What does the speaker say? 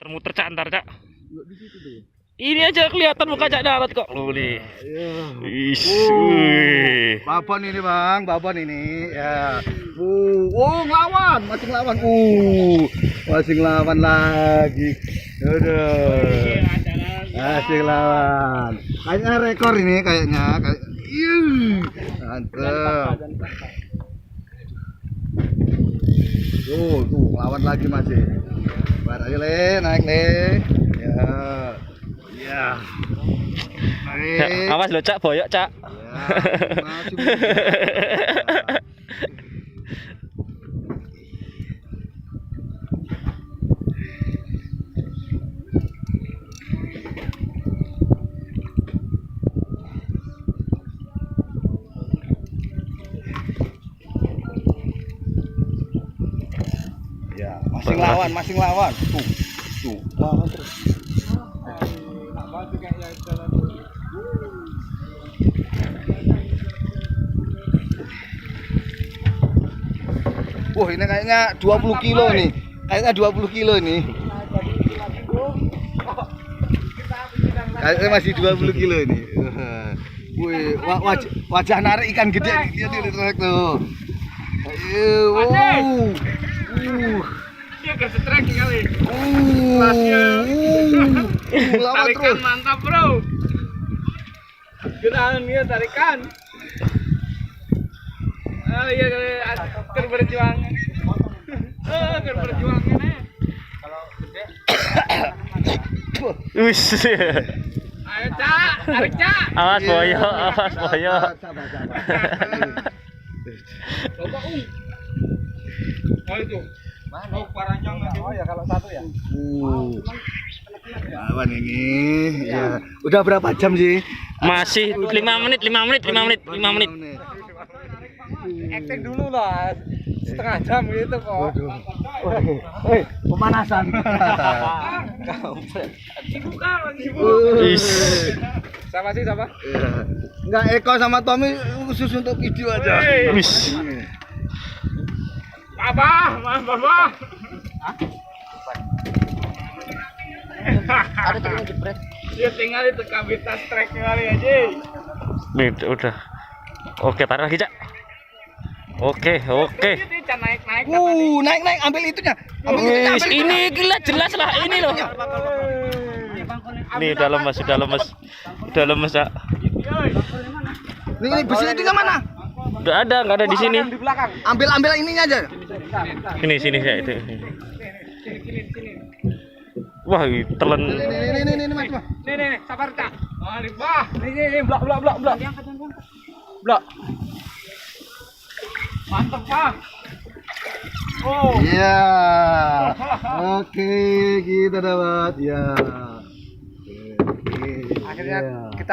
Termuter Cak, ntar Cak. Di situ tuh. Ini aja kelihatan muka Cak Darat kok. Loh nih. Babon ini bang, babon ini. Ya. Ngelawan, masih ngelawan. Masih ngelawan lagi. Aduh. Masih ngelawan. Kayaknya rekor ini kayaknya. Mantap. Tuh, ngelawan lagi masih. Bar aja le, naik le. Ya. Ya. Awas lo Cak, boyok Cak. Ya, masih muda. Ya, masih ngelawan. Tuh, ngelawan terus. Wah, ini kayaknya 20 kilo nih. Kayaknya 20 kilo ini. Kayaknya masih 20 kilo ini. Wih, wajah narik ikan gede dia tuh. Ayo, Dia kesetrek kali. Lawan Tarikan terus. mantap, bro. Geran dia tarikan. Oh iya, ker berjuang. Ker berjuangnya nih. Kalau gede. Wis. Ayo Cak, tarik Cak. Awas boyok, awas boyok. Sabar. Coba Oh itu. Mana? Oh, paranjang lagi. Oh ya kalau satu ya. Lawan ini. Ya. Udah berapa jam sih? Masih 5 menit. Acting dulu lah. Setengah jam gitu kok. Pemanasan. Sibuk kan, sibuk. Is. Siapa sih siapa? Enggak, Eko sama Tommy khusus untuk video aja. Wis. Papa. Ada tuh yang jebret. Dia tinggal di kabitas trek kali aja. Nih, udah. Oke, tarik lagi Cak. Oke. Dia naik. Naik ambil itunya. Wis, ini gila jelas lah ini loh. Nih udah lemes Cak. Nih besi itunya mana? Udah ada, nggak ada di sini. Di belakang. Ambil ininya aja. Sini ya itu. Wah, telan. Ini Mas. Nih, sabar Cak. Bah. Nih, blok. Blok. Mantap, Pak. Oh. Iya. Oke, kita dapat ya. Akhirnya kita